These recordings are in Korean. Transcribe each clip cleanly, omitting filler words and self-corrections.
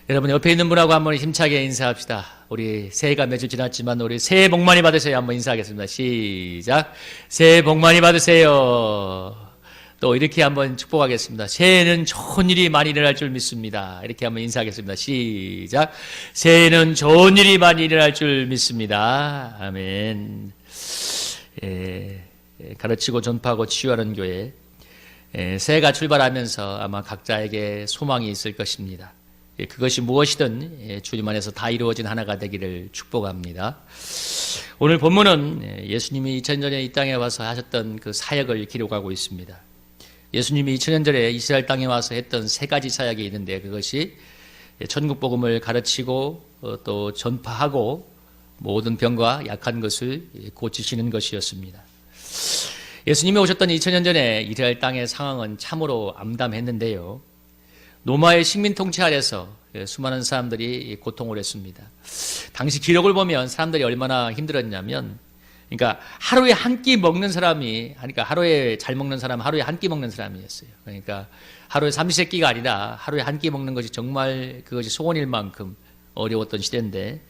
여러분 옆에 있는 분하고 한번 힘차게 인사합시다. 우리 새해가 며칠 지났지만 우리 새해 복 많이 받으세요. 한번 인사하겠습니다. 시작. 새해 복 많이 받으세요. 또 이렇게 한번 축복하겠습니다. 새해는 좋은 일이 많이 일어날 줄 믿습니다. 이렇게 한번 인사하겠습니다. 시작. 새해는 좋은 일이 많이 일어날 줄 믿습니다. 아멘. 가르치고 전파하고 치유하는 교회. 새해가 출발하면서 아마 각자에게 소망이 있을 것입니다. 그것이 무엇이든 주님 안에서 다 이루어진 하나가 되기를 축복합니다. 오늘 본문은 예수님이 2000년 전에 이 땅에 와서 하셨던 그 사역을 기록하고 있습니다. 예수님이 2000년 전에 이스라엘 땅에 와서 했던 세 가지 사역이 있는데 그것이 천국 복음을 가르치고 또 전파하고 모든 병과 약한 것을 고치시는 것이었습니다. 예수님이 오셨던 2000년 전에 이스라엘 땅의 상황은 참으로 암담했는데요. 로마의 식민 통치 아래서 수많은 사람들이 고통을 했습니다. 당시 기록을 보면 사람들이 얼마나 힘들었냐면, 그러니까 하루에 한 끼 먹는 사람이, 그러니까 하루에 잘 먹는 사람, 하루에 한 끼 먹는 사람이었어요. 그러니까 하루에 삼시세끼가 아니라 하루에 한 끼 먹는 것이 정말 그것이 소원일 만큼 어려웠던 시대인데,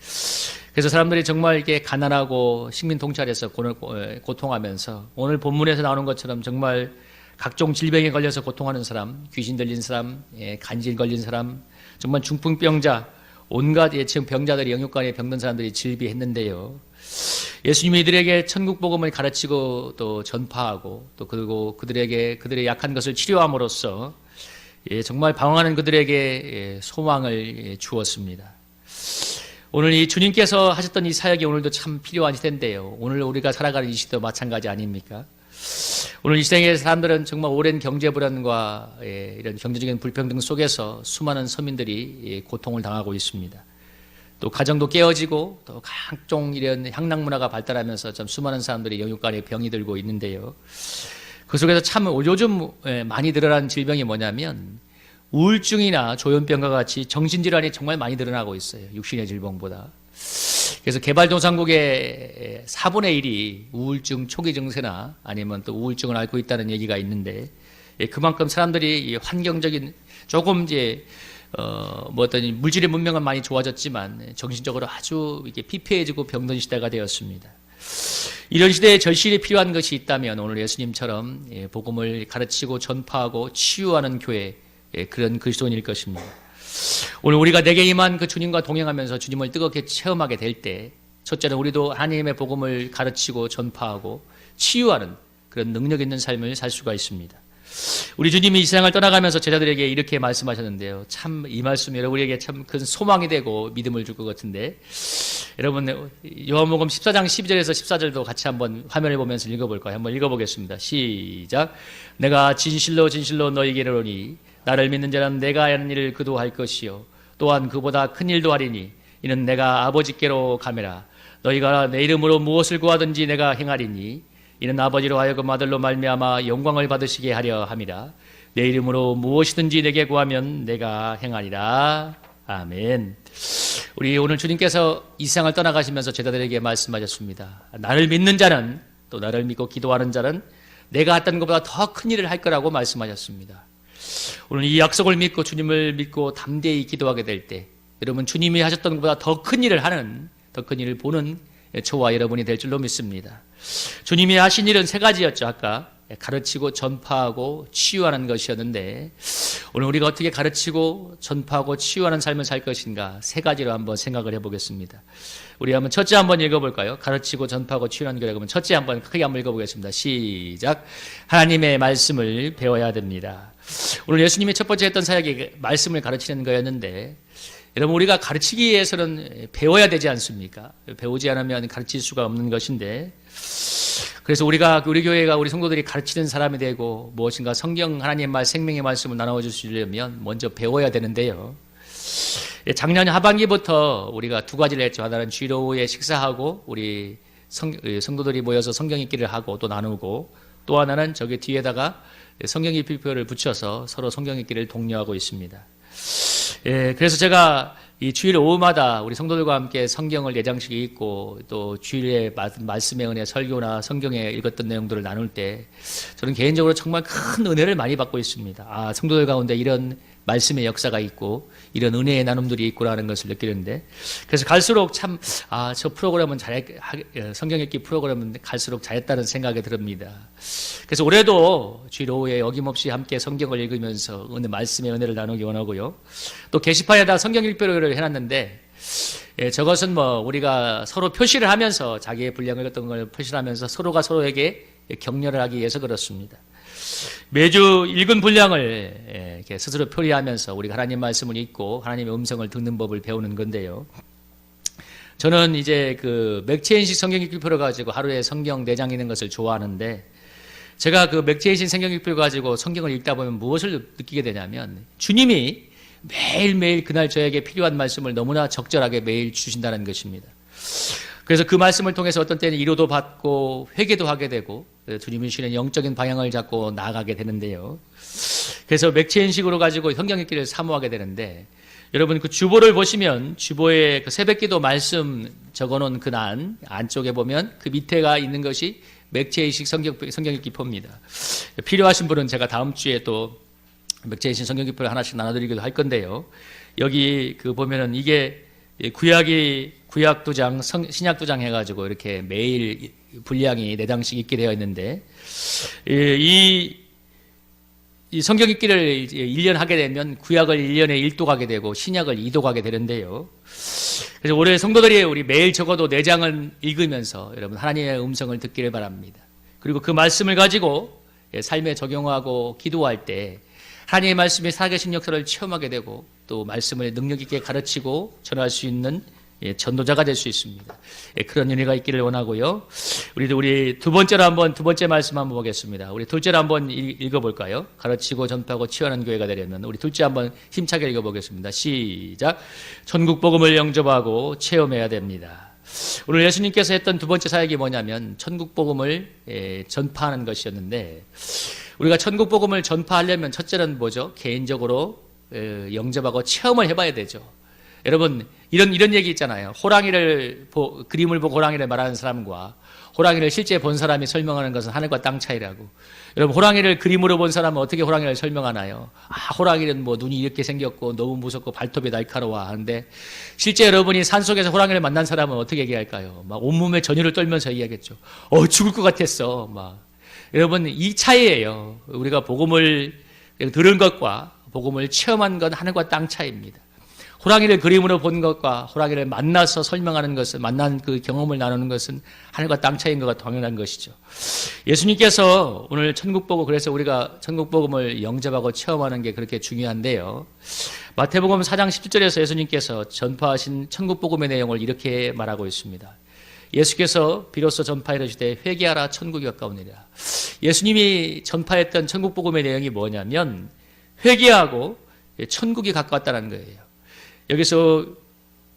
그래서 사람들이 정말 이렇게 가난하고 식민 통치 아래서 고통하면서 오늘 본문에서 나오는 것처럼 정말 각종 질병에 걸려서 고통하는 사람, 귀신 들린 사람, 간질 걸린 사람, 정말 중풍병자, 온갖 지금 병자들이 영육간에 병든 사람들이 질비했는데요. 예수님이 이들에게 천국 복음을 가르치고 또 전파하고 또 그리고 그들에게 그들의 약한 것을 치료함으로써 정말 방황하는 그들에게 소망을 주었습니다. 오늘 이 주님께서 하셨던 이 사역이 오늘도 참 필요한 시대인데요. 오늘 우리가 살아가는 이 시대도 마찬가지 아닙니까? 오늘 이 시대의 사람들은 정말 오랜 경제 불안과 이런 경제적인 불평등 속에서 수많은 서민들이 고통을 당하고 있습니다. 또 가정도 깨어지고 또 각종 이런 향락 문화가 발달하면서 참 수많은 사람들이 영육간에 병이 들고 있는데요. 그 속에서 참 요즘 많이 늘어난 질병이 뭐냐면 우울증이나 조현병과 같이 정신질환이 정말 많이 늘어나고 있어요. 육신의 질병보다. 그래서 개발도상국의 4분의 1이 우울증 초기 증세나 아니면 또 우울증을 앓고 있다는 얘기가 있는데 그만큼 사람들이 환경적인 조금 이제 어떤 물질의 문명은 많이 좋아졌지만 정신적으로 아주 이게 피폐해지고 병든 시대가 되었습니다. 이런 시대에 절실히 필요한 것이 있다면 오늘 예수님처럼 복음을 가르치고 전파하고 치유하는 교회 그런 그리스도인일 것입니다. 오늘 우리가 내게 임한 그 주님과 동행하면서 주님을 뜨겁게 체험하게 될 때 첫째는 우리도 하나님의 복음을 가르치고 전파하고 치유하는 그런 능력 있는 삶을 살 수가 있습니다. 우리 주님이 이 세상을 떠나가면서 제자들에게 이렇게 말씀하셨는데요. 참 이 말씀이 여러분에게 참 큰 소망이 되고 믿음을 줄 것 같은데 여러분 요한복음 14장 12절에서 14절도 같이 한번 화면을 보면서 읽어볼까요? 한번 읽어보겠습니다. 시작. 내가 진실로 진실로 너희에게 이르노니 나를 믿는 자는 내가 하는 일을 그도 할 것이요 또한 그보다 큰 일도 하리니 이는 내가 아버지께로 가매라. 너희가 내 이름으로 무엇을 구하든지 내가 행하리니 이는 아버지로 하여금 아들로 말미암아 영광을 받으시게 하려 함이라. 내 이름으로 무엇이든지 내게 구하면 내가 행하리라. 아멘. 우리 오늘 주님께서 이 세상을 떠나가시면서 제자들에게 말씀하셨습니다. 나를 믿는 자는 또 나를 믿고 기도하는 자는 내가 했던 것보다 더 큰 일을 할 거라고 말씀하셨습니다. 오늘 이 약속을 믿고 주님을 믿고 담대히 기도하게 될 때 여러분 주님이 하셨던 것보다 더 큰 일을 하는 더 큰 일을 보는 저와 여러분이 될 줄로 믿습니다. 주님이 하신 일은 세 가지였죠. 아까 가르치고 전파하고 치유하는 것이었는데 오늘 우리가 어떻게 가르치고 전파하고 치유하는 삶을 살 것인가 세 가지로 한번 생각을 해보겠습니다. 우리 한번 첫째 한번 읽어볼까요? 가르치고 전파하고 치유하는 거라고 하면 첫째 한번 크게 한번 읽어보겠습니다. 시작. 하나님의 말씀을 배워야 됩니다. 오늘 예수님이 첫 번째 했던 사역이 말씀을 가르치는 거였는데 여러분 우리가 가르치기 위해서는 배워야 되지 않습니까? 배우지 않으면 가르칠 수가 없는 것인데 그래서 우리 교회가 우리 성도들이 가르치는 사람이 되고 무엇인가 성경 하나님의 말 생명의 말씀을 나눠 주시려면 먼저 배워야 되는데요. 작년 하반기부터 우리가 두 가지를 했죠. 하나는 주일 오후에 식사하고 우리 성도들이 모여서 성경 읽기를 하고 또 나누고 또 하나는 저기 뒤에다가 성경 읽기표를 붙여서 서로 성경 읽기를 독려하고 있습니다. 그래서 제가 이 주일 오후마다 우리 성도들과 함께 성경을 예장식이 있고 또 주일에 말씀의 은혜 설교나 성경에 읽었던 내용들을 나눌 때 저는 개인적으로 정말 큰 은혜를 많이 받고 있습니다. 성도들 가운데 이런 말씀의 역사가 있고 이런 은혜의 나눔들이 있구나하는 것을 느끼는데, 그래서 갈수록 참 저 프로그램은 성경 읽기 프로그램은 갈수록 잘했다는 생각이 듭니다. 그래서 올해도 주일 오후에 어김없이 함께 성경을 읽으면서 말씀의 은혜를 나누기 원하고요. 또 게시판에다 성경 읽기를 해놨는데, 저것은 우리가 서로 표시를 하면서 자기의 분량을 어떤 걸 표시하면서 서로가 서로에게 격려를 하기 위해서 그렇습니다. 매주 읽은 분량을 이렇게 스스로 표리하면서 우리가 하나님 말씀을 읽고 하나님의 음성을 듣는 법을 배우는 건데요. 저는 이제 그 맥체인식 성경 읽기 표를 가지고 하루에 성경 4장 읽는 것을 좋아하는데, 제가 그 맥체인식 성경 읽기 표를 가지고 성경을 읽다 보면 무엇을 느끼게 되냐면, 주님이 매일매일 그날 저에게 필요한 말씀을 너무나 적절하게 매일 주신다는 것입니다. 그래서 그 말씀을 통해서 어떤 때는 위로도 받고 회개도 하게 되고 주님이 주시는 영적인 방향을 잡고 나아가게 되는데요. 그래서 맥체인식으로 가지고 성경 읽기를 사모하게 되는데, 여러분 그 주보를 보시면 주보에 그 새벽기도 말씀 적어놓은 그 난 안쪽에 보면 그 밑에가 있는 것이 맥체인식 성경 읽기 표입니다. 필요하신 분은 제가 다음 주에 또 맥체인식 성경 읽기 표를 하나씩 나눠드리기도 할 건데요. 여기 그 보면은 이게 구약 2장, 신약 2장 해가지고 이렇게 매일 분량이 4장씩 읽게 되어 있는데, 이 성경 읽기를 1년 하게 되면 구약을 1년에 1도 가게 되고 신약을 2도 가게 되는데요. 그래서 올해 성도들이 우리 매일 적어도 4장을 읽으면서 여러분 하나님의 음성을 듣기를 바랍니다. 그리고 그 말씀을 가지고 삶에 적용하고 기도할 때 하나님의 말씀이 살아계신 역사를 체험하게 되고 또 말씀을 능력 있게 가르치고 전할 수 있는 전도자가 될 수 있습니다. 그런 은혜가 있기를 원하고요. 우리 두 번째 말씀 한번 보겠습니다. 우리 둘째로 한번 읽어볼까요? 가르치고 전파하고 치유하는 교회가 되려면 우리 둘째 한번 힘차게 읽어보겠습니다. 시작. 천국 복음을 영접하고 체험해야 됩니다. 오늘 예수님께서 했던 두 번째 사역이 뭐냐면 천국 복음을 전파하는 것이었는데, 우리가 천국 복음을 전파하려면 첫째는 뭐죠? 개인적으로 영접하고 체험을 해봐야 되죠. 여러분 이런 얘기 있잖아요. 그림을 보고 호랑이를 말하는 사람과 호랑이를 실제 본 사람이 설명하는 것은 하늘과 땅 차이라고. 여러분 호랑이를 그림으로 본 사람은 어떻게 호랑이를 설명하나요? 호랑이는 눈이 이렇게 생겼고 너무 무섭고 발톱이 날카로워 하는데, 실제 여러분이 산속에서 호랑이를 만난 사람은 어떻게 얘기할까요? 막 온몸에 전율을 떨면서 얘기하겠죠. 죽을 것 같았어. 여러분 이 차이예요. 우리가 복음을 들은 것과 복음을 체험한 건 하늘과 땅 차이입니다. 호랑이를 그림으로 본 것과 호랑이를 만나서 설명하는 것은, 만난 그 경험을 나누는 것은 하늘과 땅 차이인 것과 당연한 것이죠. 예수님께서 오늘 천국복음, 그래서 우리가 천국복음을 영접하고 체험하는 게 그렇게 중요한데요. 마태복음 4장 17절에서 예수님께서 전파하신 천국복음의 내용을 이렇게 말하고 있습니다. 예수께서 비로소 전파이르시되 회개하라 천국이 가까우니라. 예수님이 전파했던 천국복음의 내용이 뭐냐면 회개하고 천국이 가까웠다는 거예요. 여기서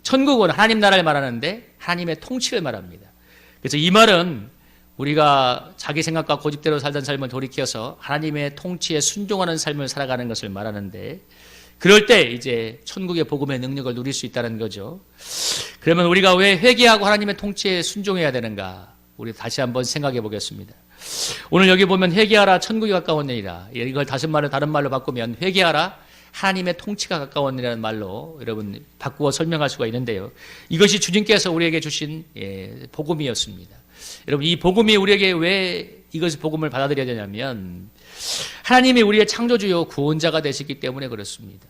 천국은 하나님 나라를 말하는데 하나님의 통치를 말합니다. 그래서 이 말은 우리가 자기 생각과 고집대로 살던 삶을 돌이켜서 하나님의 통치에 순종하는 삶을 살아가는 것을 말하는데, 그럴 때 이제 천국의 복음의 능력을 누릴 수 있다는 거죠. 그러면 우리가 왜 회개하고 하나님의 통치에 순종해야 되는가? 우리 다시 한번 생각해 보겠습니다. 오늘 여기 보면 회개하라 천국이 가까웠느니라. 이걸 다른 말로 바꾸면 회개하라 하나님의 통치가 가까웠느니라는 말로 여러분 바꾸어 설명할 수가 있는데요. 이것이 주님께서 우리에게 주신 복음이었습니다. 여러분 이 복음이 우리에게 왜 이것을 복음을 받아들여야 되냐면, 하나님이 우리의 창조주요 구원자가 되시기 때문에 그렇습니다.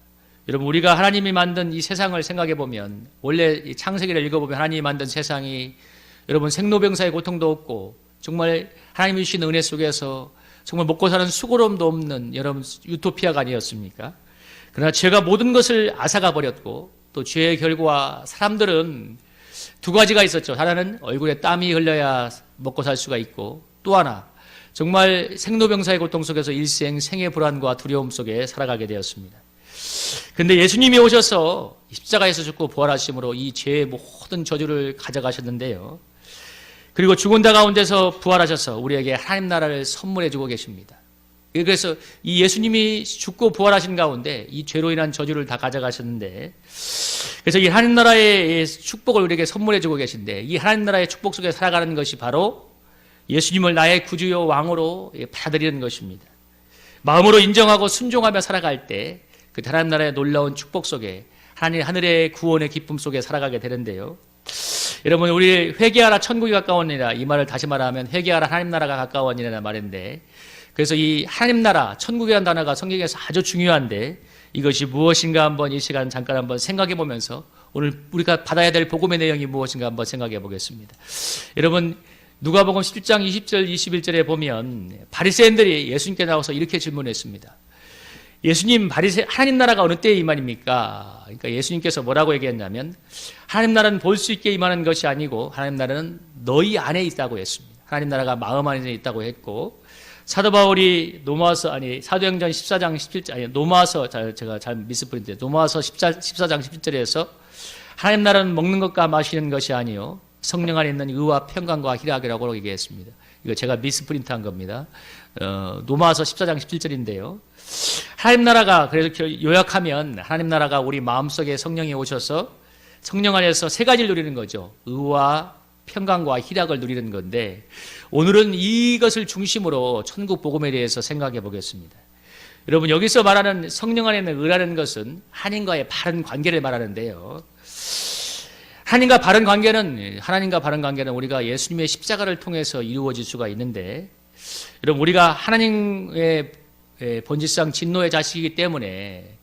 여러분 우리가 하나님이 만든 이 세상을 생각해 보면, 원래 이 창세기를 읽어보면 하나님이 만든 세상이 여러분 생로병사의 고통도 없고 정말 하나님이 주신 은혜 속에서 정말 먹고 사는 수고로움도 없는 여러분 유토피아가 아니었습니까? 그러나 죄가 모든 것을 앗아가 버렸고, 또 죄의 결과 사람들은 두 가지가 있었죠. 하나는 얼굴에 땀이 흘러야 먹고 살 수가 있고, 또 하나 정말 생로병사의 고통 속에서 일생 생의 불안과 두려움 속에 살아가게 되었습니다. 그런데 예수님이 오셔서 십자가에서 죽고 부활하심으로 이 죄의 모든 저주를 가져가셨는데요. 그리고 죽은 자 가운데서 부활하셔서 우리에게 하나님 나라를 선물해 주고 계십니다. 그래서 이 예수님이 죽고 부활하신 가운데 이 죄로 인한 저주를 다 가져가셨는데, 그래서 이 하나님 나라의 축복을 우리에게 선물해 주고 계신데, 이 하나님 나라의 축복 속에 살아가는 것이 바로 예수님을 나의 구주요 왕으로 받아들이는 것입니다. 마음으로 인정하고 순종하며 살아갈 때 그때 하나님 나라의 놀라운 축복 속에 하나님 하늘의 구원의 기쁨 속에 살아가게 되는데요. 여러분, 우리 회개하라 천국이 가까우니라, 이 말을 다시 말하면 회개하라 하나님 나라가 가까우니라는 말인데, 그래서 이 하나님 나라, 천국이라는 단어가 성경에서 아주 중요한데 이것이 무엇인가 한번 이 시간 잠깐 한번 생각해 보면서 오늘 우리가 받아야 될 복음의 내용이 무엇인가 한번 생각해 보겠습니다. 여러분, 누가복음 17장 20절 21절에 보면 바리새인들이 예수님께 나와서 이렇게 질문했습니다. 예수님, 하나님 나라가 어느 때에 임한입니까? 그러니까 예수님께서 뭐라고 얘기했냐면 하나님 나라는 볼 수 있게 임하는 것이 아니고 하나님 나라는 너희 안에 있다고 했습니다. 하나님 나라가 마음 안에 있다고 했고, 사도 바울이 사도행전 14장 17절, 노마서, 제가 잘 미스프린트해요. 노마서 14장 17절에서 하나님 나라는 먹는 것과 마시는 것이 아니요 성령 안에 있는 의와 평강과 희락이라고 얘기했습니다. 이거 제가 미스프린트한 겁니다. 노마서 14장 17절인데요. 하나님 나라가, 그래서 요약하면 하나님 나라가 우리 마음속에 성령이 오셔서 성령 안에서 세 가지를 누리는 거죠. 의와 평강과 희락을 누리는 건데, 오늘은 이것을 중심으로 천국 복음에 대해서 생각해 보겠습니다. 여러분, 여기서 말하는 성령 안에 있는 의라는 것은 하나님과의 바른 관계를 말하는데요. 하나님과 바른 관계는 우리가 예수님의 십자가를 통해서 이루어질 수가 있는데, 여러분, 우리가 하나님의 본질상 진노의 자식이기 때문에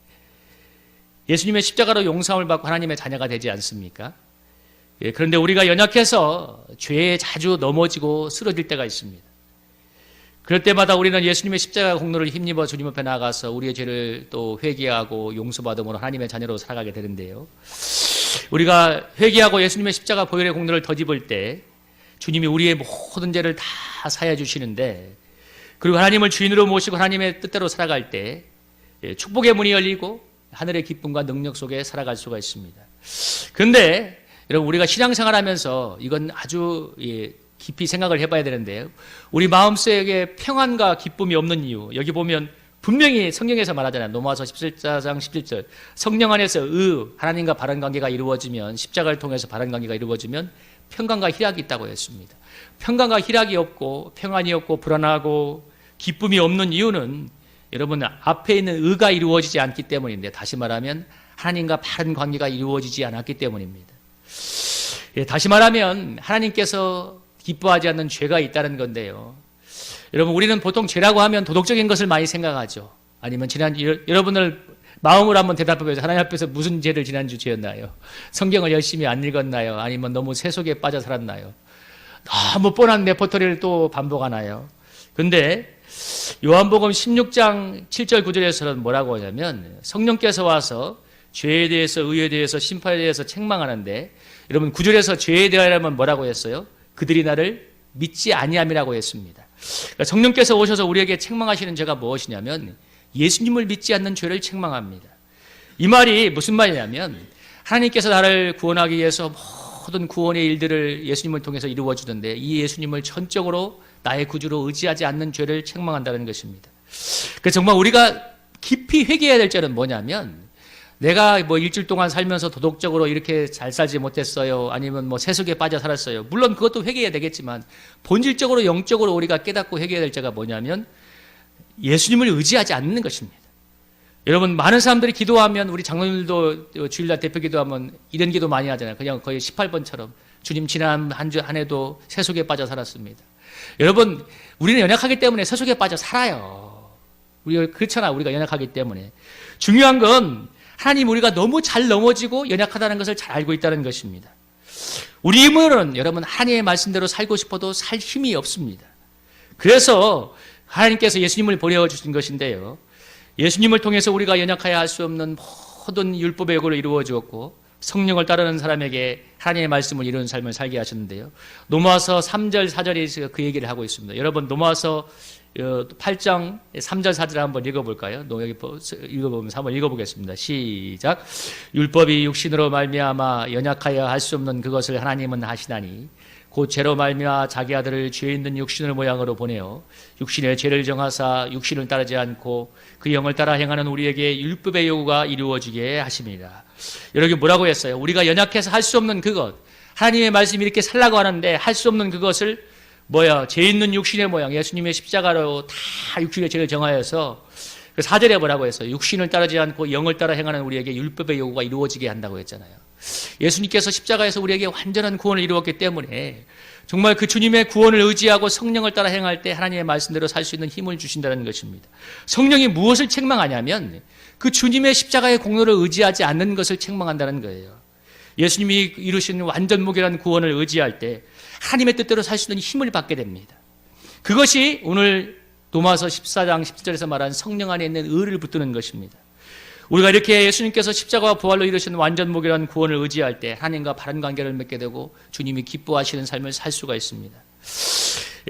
예수님의 십자가로 용서함을 받고 하나님의 자녀가 되지 않습니까? 그런데 우리가 연약해서 죄에 자주 넘어지고 쓰러질 때가 있습니다. 그럴 때마다 우리는 예수님의 십자가 공로를 힘입어 주님 앞에 나아가서 우리의 죄를 또 회개하고 용서받음으로 하나님의 자녀로 살아가게 되는데요. 우리가 회개하고 예수님의 십자가 보혈의 공로를 덧입을 때 주님이 우리의 모든 죄를 다 사해 주시는데, 그리고 하나님을 주인으로 모시고 하나님의 뜻대로 살아갈 때 축복의 문이 열리고 하늘의 기쁨과 능력 속에 살아갈 수가 있습니다. 그런데 여러분, 우리가 신앙생활하면서 이건 아주 깊이 생각을 해봐야 되는데요. 우리 마음속에 평안과 기쁨이 없는 이유, 여기 보면 분명히 성경에서 말하잖아요. 로마서 14장 17절, 성령 안에서 하나님과 바른 관계가 이루어지면, 십자가를 통해서 바른 관계가 이루어지면 평강과 희락이 있다고 했습니다. 평강과 희락이 없고 평안이 없고 불안하고 기쁨이 없는 이유는 여러분, 앞에 있는 의가 이루어지지 않기 때문인데, 다시 말하면 하나님과 바른 관계가 이루어지지 않았기 때문입니다. 다시 말하면 하나님께서 기뻐하지 않는 죄가 있다는 건데요. 여러분, 우리는 보통 죄라고 하면 도덕적인 것을 많이 생각하죠. 아니면 여러분을 마음으로 한번 대답해 보세요. 하나님 앞에서 무슨 죄를 지난주 지었나요? 성경을 열심히 안 읽었나요? 아니면 너무 세속에 빠져 살았나요? 너무 뻔한 레퍼토리를 또 반복하나요? 근데 요한복음 16장 7절 9절에서는 뭐라고 하냐면 성령께서 와서 죄에 대해서, 의에 대해서, 심판에 대해서 책망하는데, 여러분 9절에서 죄에 대하여는 뭐라고 했어요? 그들이 나를 믿지 아니함이라고 했습니다. 그러니까 성령께서 오셔서 우리에게 책망하시는 죄가 무엇이냐면 예수님을 믿지 않는 죄를 책망합니다. 이 말이 무슨 말이냐면 하나님께서 나를 구원하기 위해서 모든 구원의 일들을 예수님을 통해서 이루어 주던데, 이 예수님을 전적으로 나의 구주로 의지하지 않는 죄를 책망한다는 것입니다. 그래서 정말 우리가 깊이 회개해야 될 죄는 뭐냐면, 내가 일주일 동안 살면서 도덕적으로 이렇게 잘 살지 못했어요. 아니면 세속에 빠져 살았어요. 물론 그것도 회개해야 되겠지만, 본질적으로 영적으로 우리가 깨닫고 회개해야 될 죄가 뭐냐면 예수님을 의지하지 않는 것입니다. 여러분, 많은 사람들이 기도하면, 우리 장로님들도 주일날 대표 기도하면 이런 기도 많이 하잖아요. 그냥 거의 18번처럼 주님, 지난 한 해도 세속에 빠져 살았습니다. 여러분, 우리는 연약하기 때문에 세속에 빠져 살아요. 그렇잖아. 우리가 연약하기 때문에. 중요한 건 하나님, 우리가 너무 잘 넘어지고 연약하다는 것을 잘 알고 있다는 것입니다. 우리 힘으로는 여러분 하나님의 말씀대로 살고 싶어도 살 힘이 없습니다. 그래서 하나님께서 예수님을 보내주신 것인데요. 예수님을 통해서 우리가 연약하여 할 수 없는 모든 율법의 요구를 이루어 주었고, 성령을 따르는 사람에게 하나님의 말씀을 이루는 삶을 살게 하셨는데요. 노마서 3절 4절에서 그 얘기를 하고 있습니다. 여러분, 노마서 8장 3절 4절 한번 읽어볼까요? 여기 읽어보면 한번 읽어보겠습니다. 시작. 율법이 육신으로 말미암아 연약하여 할 수 없는 그것을 하나님은 하시나니 곧 죄로 말미암아 자기 아들을 죄 있는 육신을 모양으로 보내어 육신의 죄를 정하사 육신을 따르지 않고 그 영을 따라 행하는 우리에게 율법의 요구가 이루어지게 하십니다. 여러분, 뭐라고 했어요? 우리가 연약해서 할 수 없는 그것, 하나님의 말씀이 이렇게 살라고 하는데 할 수 없는 그것을 죄 있는 육신의 모양, 예수님의 십자가로 다 육신의 죄를 정하여서 그 4절에 뭐라고 했어요? 육신을 따르지 않고 영을 따라 행하는 우리에게 율법의 요구가 이루어지게 한다고 했잖아요. 예수님께서 십자가에서 우리에게 완전한 구원을 이루었기 때문에 정말 그 주님의 구원을 의지하고 성령을 따라 행할 때 하나님의 말씀대로 살 수 있는 힘을 주신다는 것입니다. 성령이 무엇을 책망하냐면 그 주님의 십자가의 공로를 의지하지 않는 것을 책망한다는 거예요. 예수님이 이루신 완전 무결한 구원을 의지할 때 하나님의 뜻대로 살 수 있는 힘을 받게 됩니다. 그것이 오늘 로마서 14장 17절에서 말한 성령 안에 있는 의를 붙드는 것입니다. 우리가 이렇게 예수님께서 십자가와 부활로 이루신 완전 무결한 구원을 의지할 때 하나님과 바른 관계를 맺게 되고 주님이 기뻐하시는 삶을 살 수가 있습니다.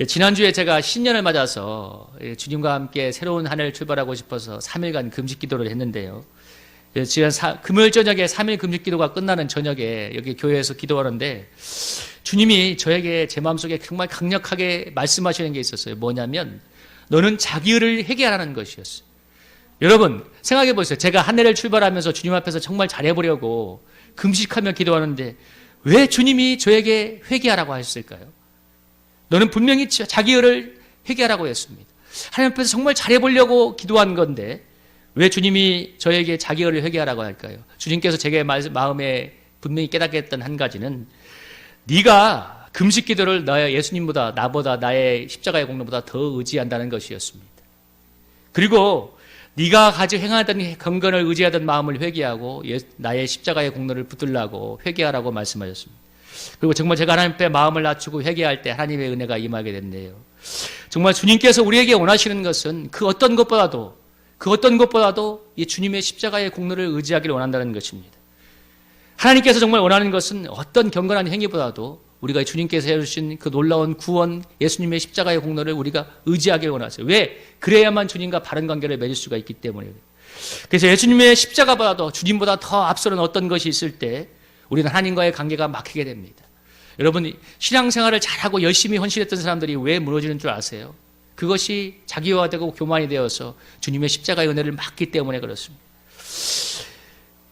지난주에 제가 신년을 맞아서 주님과 함께 새로운 한 해를 출발하고 싶어서 3일간 금식 기도를 했는데요. 지난 금요일 저녁에 3일 금식 기도가 끝나는 저녁에 여기 교회에서 기도하는데 주님이 저에게 제 마음속에 정말 강력하게 말씀하시는 게 있었어요. 뭐냐면 너는 자기의를 회개하라는 것이었어요. 여러분 생각해 보세요. 제가 한 해를 출발하면서 주님 앞에서 정말 잘해보려고 금식하며 기도하는데 왜 주님이 저에게 회개하라고 하셨을까요? 너는 분명히 자기의를 회개하라고 했습니다. 하나님 앞에서 정말 잘해보려고 기도한 건데 왜 주님이 저에게 자기의를 회개하라고 할까요? 주님께서 제게 마음에 분명히 깨닫게 했던 한 가지는 네가 금식 기도를 나의 예수님보다 나보다 나의 십자가의 공로보다 더 의지한다는 것이었습니다. 그리고 네가 가지고 행하던 경건을 의지하던 마음을 회개하고 나의 십자가의 공로를 붙들라고 회개하라고 말씀하셨습니다. 그리고 정말 제가 하나님 앞에 마음을 낮추고 회개할 때 하나님의 은혜가 임하게 됐네요. 정말 주님께서 우리에게 원하시는 것은 그 어떤 것보다도 이 주님의 십자가의 공로를 의지하기를 원한다는 것입니다. 하나님께서 정말 원하는 것은 어떤 경건한 행위보다도 우리가 주님께서 해주신 그 놀라운 구원, 예수님의 십자가의 공로를 우리가 의지하길 원하세요. 왜? 그래야만 주님과 바른 관계를 맺을 수가 있기 때문에. 그래서 예수님의 십자가보다도 주님보다 더 앞서는 어떤 것이 있을 때 우리는 하나님과의 관계가 막히게 됩니다. 여러분 신앙생활을 잘하고 열심히 헌신했던 사람들이 왜 무너지는 줄 아세요? 그것이 자기화되고 교만이 되어서 주님의 십자가의 은혜를 막기 때문에 그렇습니다.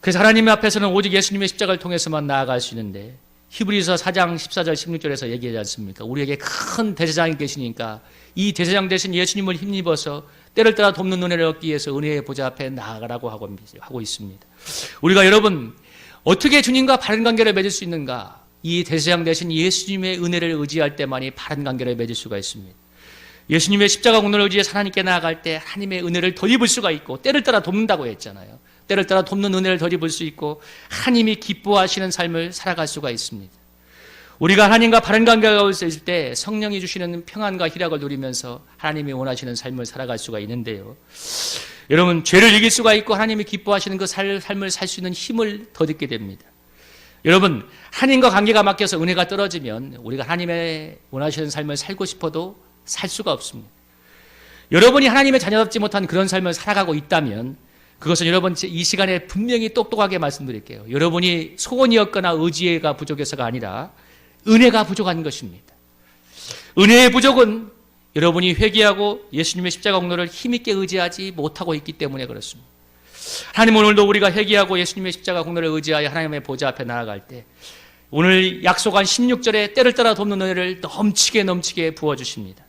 그래서 하나님 앞에서는 오직 예수님의 십자가를 통해서만 나아갈 수 있는데 히브리서 4장 14절 16절에서 얘기하지 않습니까? 우리에게 큰 대제사장이 계시니까 이 대제사장 대신 예수님을 힘입어서 때를 따라 돕는 은혜를 얻기 위해서 은혜의 보좌 앞에 나아가라고 하고 있습니다. 우리가 여러분 어떻게 주님과 바른 관계를 맺을 수 있는가? 이 대제사장 대신 예수님의 은혜를 의지할 때만이 바른 관계를 맺을 수가 있습니다. 예수님의 십자가 공로를 의지해 하나님께 나아갈 때 하나님의 은혜를 덧입을 수가 있고 때를 따라 돕는다고 했잖아요. 때를 따라 돕는 은혜를 덧입을 수 있고 하나님이 기뻐하시는 삶을 살아갈 수가 있습니다. 우리가 하나님과 바른 관계가 있을 때 성령이 주시는 평안과 희락을 누리면서 하나님이 원하시는 삶을 살아갈 수가 있는데요. 여러분 죄를 이길 수가 있고 하나님이 기뻐하시는 그 삶을 살 수 있는 힘을 덧입게 됩니다. 여러분 하나님과 관계가 막혀서 은혜가 떨어지면 우리가 하나님의 원하시는 삶을 살고 싶어도 살 수가 없습니다. 여러분이 하나님의 자녀답지 못한 그런 삶을 살아가고 있다면 그것은 여러분 이 시간에 분명히 똑똑하게 말씀드릴게요. 여러분이 소원이었거나 의지가 부족해서가 아니라 은혜가 부족한 것입니다. 은혜의 부족은 여러분이 회개하고 예수님의 십자가 공로를 힘있게 의지하지 못하고 있기 때문에 그렇습니다. 하나님 오늘도 우리가 회개하고 예수님의 십자가 공로를 의지하여 하나님의 보좌 앞에 나아갈 때 오늘 약속한 16절에 때를 따라 돕는 은혜를 넘치게 부어주십니다.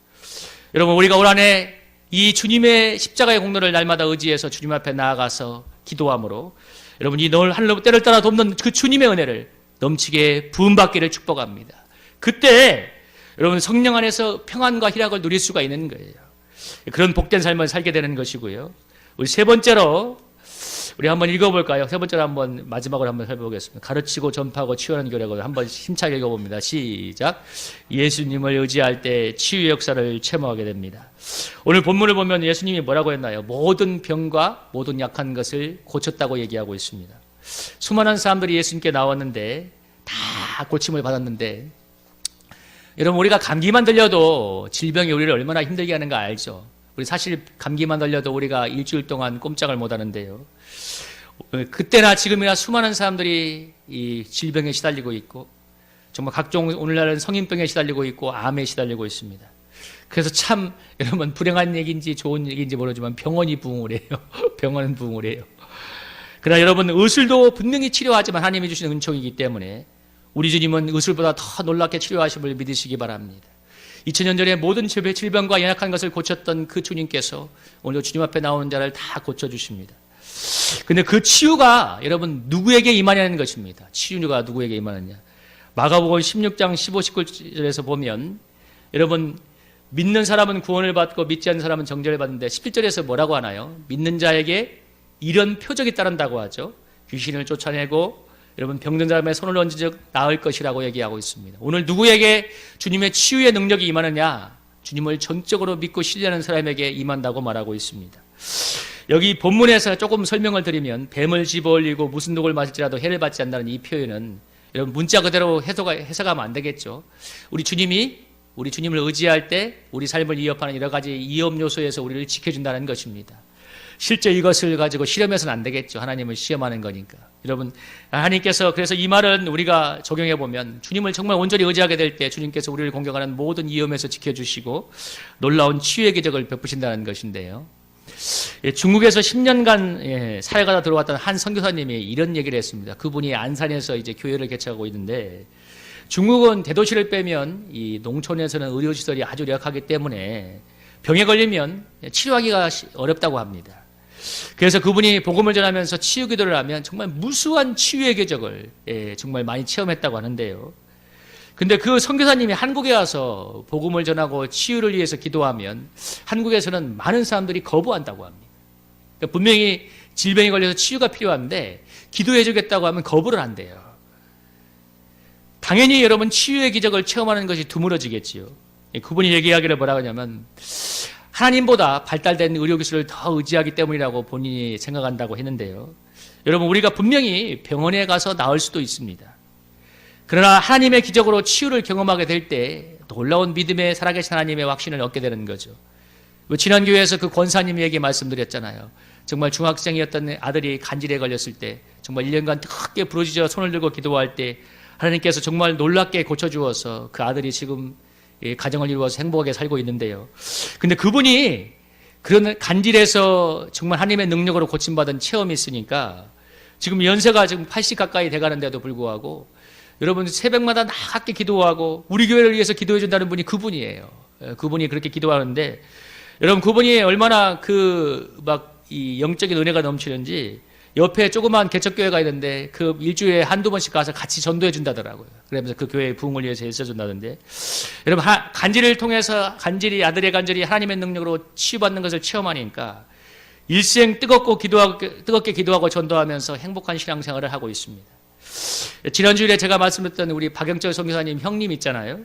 여러분 우리가 올 한 해 이 주님의 십자가의 공로를 날마다 의지해서 주님 앞에 나아가서 기도함으로 여러분 이 늘 하늘로 때를 따라 돕는 그 주님의 은혜를 넘치게 부음받기를 축복합니다. 그때 여러분 성령 안에서 평안과 희락을 누릴 수가 있는 거예요. 그런 복된 삶을 살게 되는 것이고요. 우리 세 번째로 우리 한번 읽어볼까요? 세 번째로 한번 마지막으로 한번 살펴보겠습니다. 가르치고 전파하고 치유하는 교례를 한번 힘차게 읽어봅니다. 시작. 예수님을 의지할 때 치유의 역사를 체험하게 됩니다. 오늘 본문을 보면 예수님이 뭐라고 했나요? 모든 병과 모든 약한 것을 고쳤다고 얘기하고 있습니다. 수많은 사람들이 예수님께 나왔는데 다 고침을 받았는데 여러분 우리가 감기만 들려도 질병이 우리를 얼마나 힘들게 하는가 알죠? 우리 사실 감기만 들려도 우리가 일주일 동안 꼼짝을 못 하는데요. 그때나 지금이나 수많은 사람들이 이 질병에 시달리고 있고 정말 각종 오늘날은 성인병에 시달리고 있고 암에 시달리고 있습니다. 그래서 참 여러분 불행한 얘기인지 좋은 얘기인지 모르지만 병원이 부흥을 해요. 병원은 부흥을 해요. 그러나 여러분 의술도 분명히 치료하지만 하나님이 주시는 은총이기 때문에 우리 주님은 의술보다 더 놀랍게 치료하심을 믿으시기 바랍니다. 2000년 전에 모든 질병과 연약한 것을 고쳤던 그 주님께서 오늘도 주님 앞에 나오는 자를 다 고쳐주십니다. 근데 그 치유가 여러분 누구에게 임하냐는 것입니다. 치유가 누구에게 임하느냐. 마가복음 16장 15, 19절에서 보면 여러분 믿는 사람은 구원을 받고 믿지 않는 사람은 정죄를 받는데 17절에서 뭐라고 하나요? 믿는 자에게 이런 표적이 따른다고 하죠. 귀신을 쫓아내고 여러분 병든 사람의 손을 얹은 즉 나을 것이라고 얘기하고 있습니다. 오늘 누구에게 주님의 치유의 능력이 임하느냐? 주님을 전적으로 믿고 신뢰하는 사람에게 임한다고 말하고 있습니다. 여기 본문에서 조금 설명을 드리면 뱀을 집어올리고 무슨 독을 마실지라도 해를 받지 않는다는 이 표현은 여러분 문자 그대로 해석하면 안 되겠죠. 우리 주님을 의지할 때 우리 삶을 위협하는 여러 가지 위험 요소에서 우리를 지켜준다는 것입니다. 실제 이것을 가지고 실험해서는 안 되겠죠. 하나님을 시험하는 거니까. 여러분 하나님께서 그래서 이 말은 우리가 적용해 보면 주님을 정말 온전히 의지하게 될 때 주님께서 우리를 공격하는 모든 위험에서 지켜주시고 놀라운 치유의 기적을 베푸신다는 것인데요. 중국에서 10년간 사역하다 들어왔던 한 선교사님이 이런 얘기를 했습니다. 그분이 안산에서 이제 교회를 개척하고 있는데 중국은 대도시를 빼면 이 농촌에서는 의료시설이 아주 열악하기 때문에 병에 걸리면 치료하기가 어렵다고 합니다. 그래서 그분이 복음을 전하면서 치유 기도를 하면 정말 무수한 치유의 기적을 정말 많이 체험했다고 하는데요. 근데 그 선교사님이 한국에 와서 복음을 전하고 치유를 위해서 기도하면 한국에서는 많은 사람들이 거부한다고 합니다. 그러니까 분명히 질병에 걸려서 치유가 필요한데 기도해 주겠다고 하면 거부를 한대요. 당연히 여러분 치유의 기적을 체험하는 것이 드물어지겠지요. 그분이 얘기하기를 뭐라고 하냐면 하나님보다 발달된 의료기술을 더 의지하기 때문이라고 본인이 생각한다고 했는데요. 여러분 우리가 분명히 병원에 가서 나을 수도 있습니다. 그러나 하나님의 기적으로 치유를 경험하게 될 때 놀라운 믿음의 살아계신 하나님의 확신을 얻게 되는 거죠. 지난 교회에서 그 권사님 얘기 말씀드렸잖아요. 정말 중학생이었던 아들이 간질에 걸렸을 때 정말 1년간 뜨겁게 부르짖어 손을 들고 기도할 때 하나님께서 정말 놀랍게 고쳐주어서 그 아들이 지금 가정을 이루어서 행복하게 살고 있는데요. 근데 그분이 그런 간질에서 정말 하나님의 능력으로 고침받은 체험이 있으니까 지금 연세가 지금 80 가까이 돼가는데도 불구하고 여러분 새벽마다 나갑게 기도하고 우리 교회를 위해서 기도해 준다는 분이 그분이에요. 그분이 그렇게 기도하는데 여러분 그분이 얼마나 이 영적인 은혜가 넘치는지 옆에 조그만 개척교회가 있는데 그 일주일에 한두 번씩 가서 같이 전도해 준다더라고요. 그러면서 그 교회의 부흥을 위해서 애써준다던데 여러분 간질을 통해서 아들의 간질이 하나님의 능력으로 치유받는 것을 체험하니까 일생 뜨겁게 기도하고 전도하면서 행복한 신앙생활을 하고 있습니다. 지난 주일에 제가 말씀드렸던 우리 박영철 선교사님 형님 있잖아요.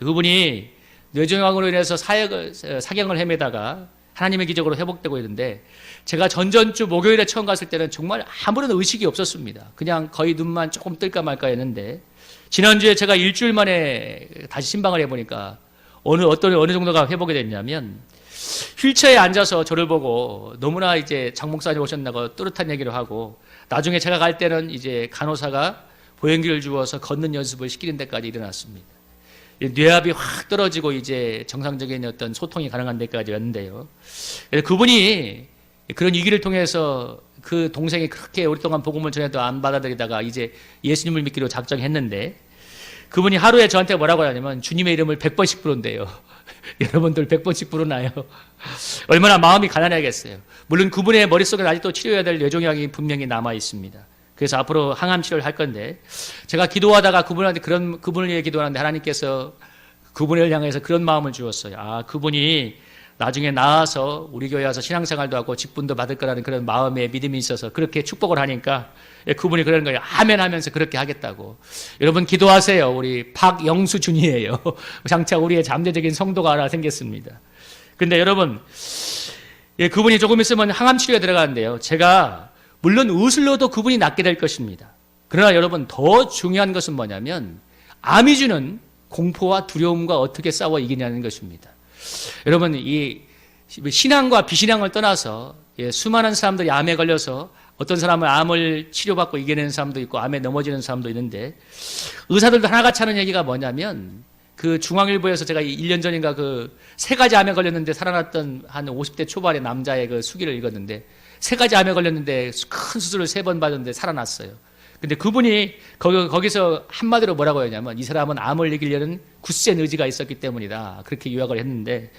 그분이 뇌종양으로 인해서 사경을 헤매다가 하나님의 기적으로 회복되고 있는데 제가 전전주 목요일에 처음 갔을 때는 정말 아무런 의식이 없었습니다. 그냥 거의 눈만 조금 뜰까 말까 했는데 지난주에 제가 일주일 만에 다시 신방을 해보니까 어느 정도가 회복이 됐냐면 휠체어에 앉아서 저를 보고 너무나 이제 장 목사님 오셨나고 또렷한 얘기를 하고 나중에 제가 갈 때는 이제 간호사가 보행기를 주어서 걷는 연습을 시키는 데까지 일어났습니다. 뇌압이 확 떨어지고 이제 정상적인 어떤 소통이 가능한 데까지 왔는데요. 그분이 그런 위기를 통해서 그 동생이 그렇게 오랫동안 복음을 전해도 안 받아들이다가 이제 예수님을 믿기로 작정했는데 그분이 하루에 저한테 뭐라고 하냐면 주님의 이름을 100번씩 부른대요. 여러분들 100번씩 부르나요? 얼마나 마음이 가난하겠어요. 물론 그분의 머릿속에 아직도 치료해야 될 뇌종양이 분명히 남아 있습니다. 그래서 앞으로 항암 치료를 할 건데 제가 기도하다가 그분을 위해 기도하는데 하나님께서 그분을 향해서 그런 마음을 주었어요. 그분이 나중에 나와서 우리 교회 와서 신앙생활도 하고 직분도 받을 거라는 그런 마음의 믿음이 있어서 그렇게 축복을 하니까 그분이 그러는 거예요. 아멘 하면서 그렇게 하겠다고. 여러분 기도하세요. 우리 박영수 준이에요. 장차 우리의 잠재적인 성도가 하나 생겼습니다. 근데 여러분 그분이 조금 있으면 항암 치료에 들어가는데요. 제가 물론 의술로도 그분이 낫게 될 것입니다. 그러나 여러분 더 중요한 것은 뭐냐면 암이 주는 공포와 두려움과 어떻게 싸워 이기냐는 것입니다. 여러분 이 신앙과 비신앙을 떠나서 수많은 사람들이 암에 걸려서 어떤 사람은 암을 치료받고 이겨내는 사람도 있고 암에 넘어지는 사람도 있는데 의사들도 하나같이 하는 얘기가 뭐냐면 그 중앙일보에서 제가 1년 전인가 그 3가지 암에 걸렸는데 살아났던 한 50대 초반의 남자의 그 수기를 읽었는데 3가지 암에 걸렸는데 큰 수술을 3번 받았는데 살아났어요. 근데 그분이 거기서 한마디로 뭐라고 하냐면 이 사람은 암을 이기려는 굳센 의지가 있었기 때문이다. 그렇게 요약을 했는데,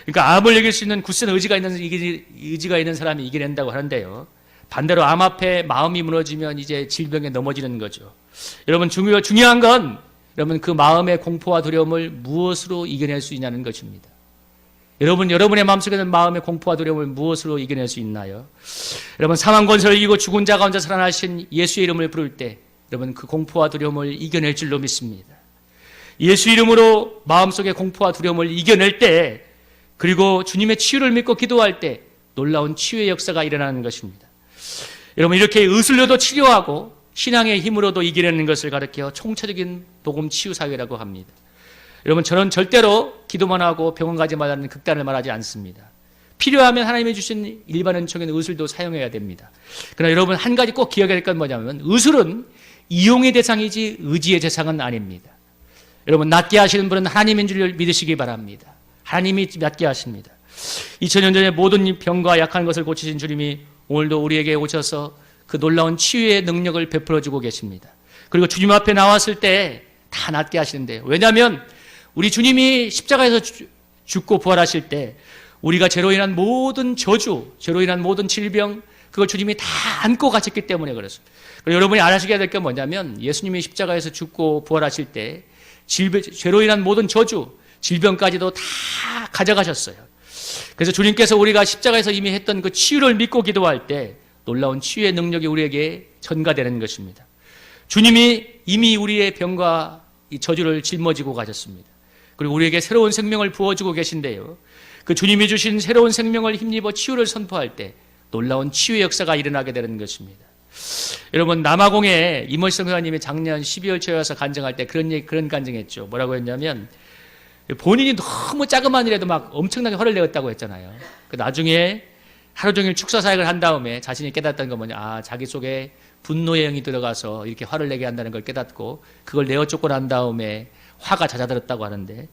그러니까 암을 이길 수 있는 굳센 의지가 있는 사람이 이겨낸다고 하는데요. 반대로 암 앞에 마음이 무너지면 이제 질병에 넘어지는 거죠. 여러분 중요한 건 여러분 그 마음의 공포와 두려움을 무엇으로 이겨낼 수 있냐는 것입니다. 여러분의 마음속에 있는 마음의 공포와 두려움을 무엇으로 이겨낼 수 있나요? 여러분 사망 권세를 이기고 죽은 자 가운데 살아나신 예수의 이름을 부를 때 여러분 그 공포와 두려움을 이겨낼 줄로 믿습니다. 예수 이름으로 마음속의 공포와 두려움을 이겨낼 때, 그리고 주님의 치유를 믿고 기도할 때 놀라운 치유의 역사가 일어나는 것입니다. 여러분 이렇게 의술로도 치료하고 신앙의 힘으로도 이겨내는 것을 가르쳐 총체적인 복음 치유 사회라고 합니다. 여러분 저는 절대로 기도만 하고 병원 가지 말라는 극단을 말하지 않습니다. 필요하면 하나님이 주신 일반은총인 의술도 사용해야 됩니다. 그러나 여러분 한 가지 꼭 기억해야 될 건 뭐냐면 의술은 이용의 대상이지 의지의 대상은 아닙니다. 여러분 낫게 하시는 분은 하나님인 줄 믿으시기 바랍니다. 하나님이 낫게 하십니다. 2000년 전에 모든 병과 약한 것을 고치신 주님이 오늘도 우리에게 오셔서 그 놀라운 치유의 능력을 베풀어주고 계십니다. 그리고 주님 앞에 나왔을 때 다 낫게 하시는데요. 왜냐하면 우리 주님이 십자가에서 죽고 부활하실 때 우리가 죄로 인한 모든 저주, 죄로 인한 모든 질병, 그걸 주님이 다 안고 가셨기 때문에 그렇습니다. 그리고 여러분이 알아시게 될 게 뭐냐면 예수님이 십자가에서 죽고 부활하실 때 죄로 인한 모든 저주, 질병까지도 다 가져가셨어요. 그래서 주님께서 우리가 십자가에서 이미 했던 그 치유를 믿고 기도할 때 놀라운 치유의 능력이 우리에게 전가되는 것입니다. 주님이 이미 우리의 병과 이 저주를 짊어지고 가셨습니다. 그리고 우리에게 새로운 생명을 부어주고 계신데요. 그 주님이 주신 새로운 생명을 힘입어 치유를 선포할 때 놀라운 치유의 역사가 일어나게 되는 것입니다. 여러분 남아공에 임원식 선생님이 작년 12월 초에 와서 간증할 때 그런 간증했죠. 뭐라고 했냐면 본인이 너무 자그마한 일에도 막 엄청나게 화를 내었다고 했잖아요. 그 나중에 하루 종일 축사 사역을 한 다음에 자신이 깨닫던 건 뭐냐, 자기 속에 분노의 영이 들어가서 이렇게 화를 내게 한다는 걸 깨닫고 그걸 내어쫓고 난 다음에 화가 잦아들었다고 하는데,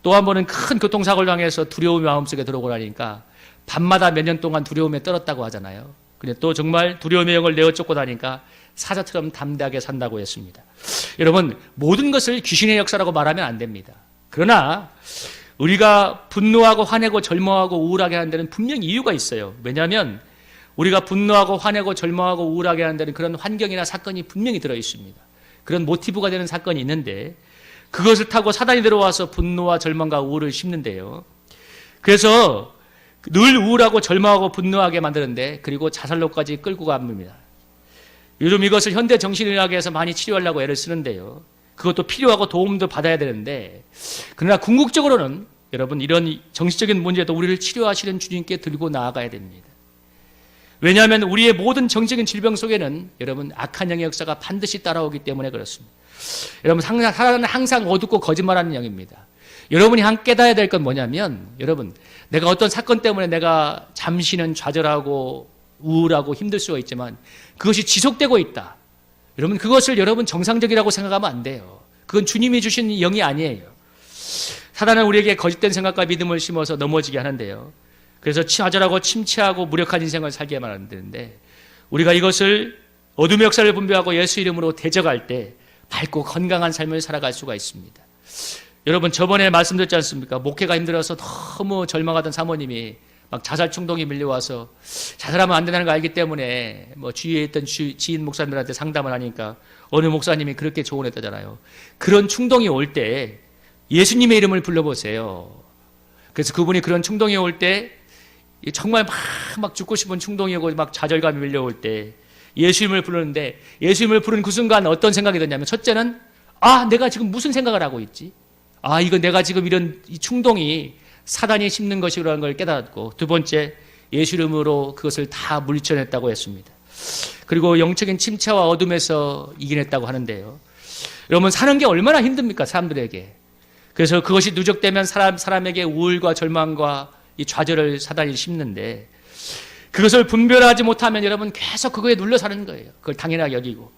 또 한 번은 큰 교통사고를 당해서 두려움이 마음속에 들어오고 나니까 밤마다 몇 년 동안 두려움에 떨었다고 하잖아요. 근데 또 정말 두려움의 영을 내어쫓고 다니까 사자처럼 담대하게 산다고 했습니다. 여러분 모든 것을 귀신의 역사라고 말하면 안 됩니다. 그러나 우리가 분노하고 화내고 절망하고 우울하게 하는 데는 분명히 이유가 있어요. 왜냐하면 우리가 분노하고 화내고 절망하고 우울하게 하는 데는 그런 환경이나 사건이 분명히 들어 있습니다. 그런 모티브가 되는 사건이 있는데 그것을 타고 사단이 들어와서 분노와 절망과 우울을 심는데요. 그래서 늘 우울하고 절망하고 분노하게 만드는데, 그리고 자살로까지 끌고 갑니다. 요즘 이것을 현대 정신의학에서 많이 치료하려고 애를 쓰는데요. 그것도 필요하고 도움도 받아야 되는데, 그러나 궁극적으로는 여러분 이런 정신적인 문제도 우리를 치료하시는 주님께 들고 나아가야 됩니다. 왜냐하면 우리의 모든 정적인 질병 속에는 여러분 악한 영의 역사가 반드시 따라오기 때문에 그렇습니다. 여러분 사단은 항상 어둡고 거짓말하는 영입니다. 여러분이 깨달아야 될 건 뭐냐면, 여러분 내가 어떤 사건 때문에 내가 잠시는 좌절하고 우울하고 힘들 수가 있지만 그것이 지속되고 있다. 여러분 그것을 여러분 정상적이라고 생각하면 안 돼요. 그건 주님이 주신 영이 아니에요. 사단은 우리에게 거짓된 생각과 믿음을 심어서 넘어지게 하는데요. 그래서 좌절하고 침체하고 무력한 인생을 살게 만드는데, 우리가 이것을 어둠의 역사를 분별하고 예수 이름으로 대적할 때 밝고 건강한 삶을 살아갈 수가 있습니다. 여러분 저번에 말씀드렸지 않습니까? 목회가 힘들어서 너무 절망하던 사모님이 막 자살 충동이 밀려와서 자살하면 안 된다는 걸 알기 때문에 뭐 주위에 있던 지인 목사님들한테 상담을 하니까 어느 목사님이 그렇게 조언했다잖아요. 그런 충동이 올 때 예수님의 이름을 불러보세요. 그래서 그분이 그런 충동이 올 때 정말 막 죽고 싶은 충동이 오고 막 좌절감이 밀려올 때 예수 이름을 부르는데, 예수 이름을 부른 그 순간 어떤 생각이 드냐면, 첫째는 내가 지금 무슨 생각을 하고 있지? 이거 내가 지금 이런 이 충동이 사단이 심는 것이라는 걸 깨달았고, 두 번째 예수 이름으로 그것을 다 물리쳐냈다고 했습니다. 그리고 영적인 침체와 어둠에서 이겨냈다고 하는데요. 여러분 사는 게 얼마나 힘듭니까 사람들에게. 그래서 그것이 누적되면 사람에게 우울과 절망과 이 좌절을 사단이 심는데, 그것을 분별하지 못하면 여러분 계속 그거에 눌려 사는 거예요. 그걸 당연하게 여기고,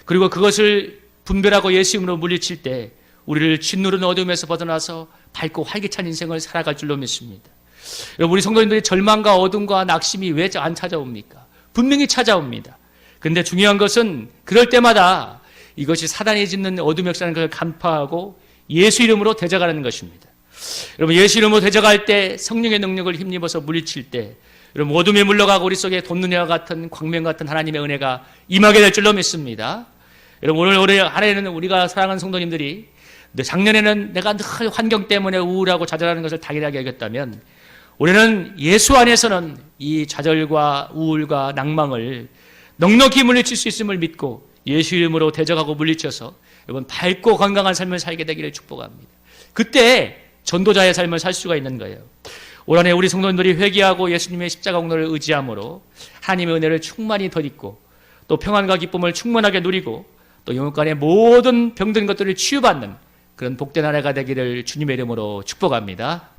그리고 그것을 분별하고 예수 이름으로 물리칠 때 우리를 짓누른 어둠에서 벗어나서 밝고 활기찬 인생을 살아갈 줄로 믿습니다. 여러분 우리 성도님들이 절망과 어둠과 낙심이 왜 안 찾아옵니까? 분명히 찾아옵니다. 근데 중요한 것은 그럴 때마다 이것이 사단이 짓는 어둠 역사는 것을 간파하고 예수 이름으로 대적하는 것입니다. 여러분, 예수 이름으로 대적할 때, 성령의 능력을 힘입어서 물리칠 때, 여러분, 어둠에 물러가고 우리 속에 돋는이와 같은 광명 같은 하나님의 은혜가 임하게 될 줄로 믿습니다. 여러분, 오늘 올해 한 해는 우리가 사랑하는 성도님들이 작년에는 내가 늘 환경 때문에 우울하고 좌절하는 것을 당연하게 여겼다면 올해는 예수 안에서는 이 좌절과 우울과 낭망을 넉넉히 물리칠 수 있음을 믿고 예수 이름으로 대적하고 물리쳐서 여러분 밝고 건강한 삶을 살게 되기를 축복합니다. 그때 전도자의 삶을 살 수가 있는 거예요. 올 한 해 우리 성도님들이 회개하고 예수님의 십자가 공로를 의지함으로 하나님의 은혜를 충만히 덧입고 또 평안과 기쁨을 충만하게 누리고 또 영혼간의 모든 병든 것들을 치유받는 그런 복된 한 해가 되기를 주님의 이름으로 축복합니다.